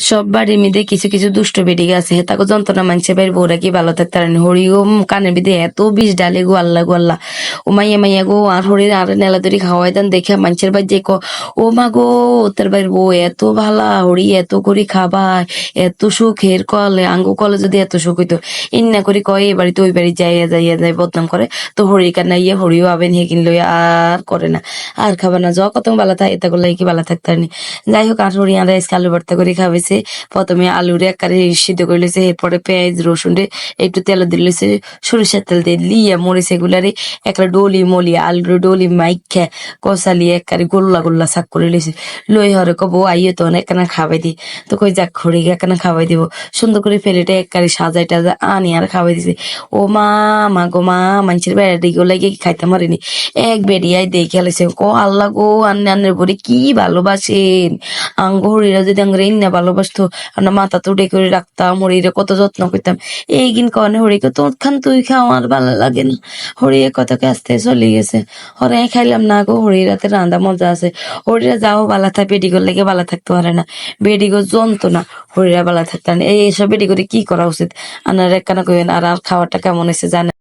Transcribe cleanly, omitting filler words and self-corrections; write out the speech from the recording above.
সব বাড়ির মধ্যে কিছু কিছু দুষ্ট বেডিকে আছে তাকে যন্ত্রণা মানছে বাইর বউরা কি ভালো থাকতে পারেন হরিও কানের বিদে এত বিষ ডালে গো আল্লাহ ও মাইয়া মাইয়া গো আর হরির আর নেলাদুরি খাওয়াই দেন দেখে মানুষের বাড়ি যে ও মা গো তোর বাইর বউ এত ভালা হরি এত করে খাবার এত সুখের কলে আঙ্গু কলে যদি এত সুখ হইতো ইন্না করে কয় এই বাড়িতে ওই বাড়ি যাই বদনাম করে তো হরির কান্না ইয়ে হরিও আবেন হে কিনলো আর করে না আর খাবার না যাওয়া কত ভালো থাকে এটা করলে কি ভালো থাকতে পারেনি যাই হোক আর হরি আর আলু ভর্তা করে খাওয়াইছে প্রথমে আলুরে একবারে সিদ্ধ করে লেছে এরপরে পেঁয়াজ রসুন রে একটু তেল দিয়ে লেছে সরিষার তেল দিয়ে লিয়া মরিচ এগুলারে একটা ডলি মলি আলুর ডলি মাইখা কষালিয়ে একবারে গোল্লা শাক করে লেছে লই হরে কব আইয়ে তো একখানা খাওয়াই দি তো কই যাক খড়ি একখানা খাওয়াই দিব সুন্দর করে ফেলেটে একবারে সাজাই টাজা আনি আর খাওয়াই দিছে ও মা গো মা মানুষের বেড়া দিকে লাগে খাইতে পারিনি এক বেরিয়ায় দেখে লেছে ও আল্লাহ গো আন্নের বলে কি ভালোবাসেন আঙ্গ হরিরা যদি আঙ্গুরে ইন্না ভালোবাসতো আমরা মাথা তো উঠে করে রাখতাম হরিরে কত যত্ন করতাম এইগিন কনে হরিকে তোর খান তুই খাও আমার ভালো লাগে না হরি এ কথাকে আসতে চলে গেছে হরে খাইলাম না গো হরি রাতে রান্দা মজা আছে হরিরা যাও বালা থাকে বেডিগোর লেগে বালা থাকতে পারে না বেডিগো যন্ত্রণা হরিরা বালা থাকতে পারে না এইসব বেডিগোরে কি করা উচিত আনার একখানা কইবেন আর খাওয়াটা কেমন হয়েছে জানে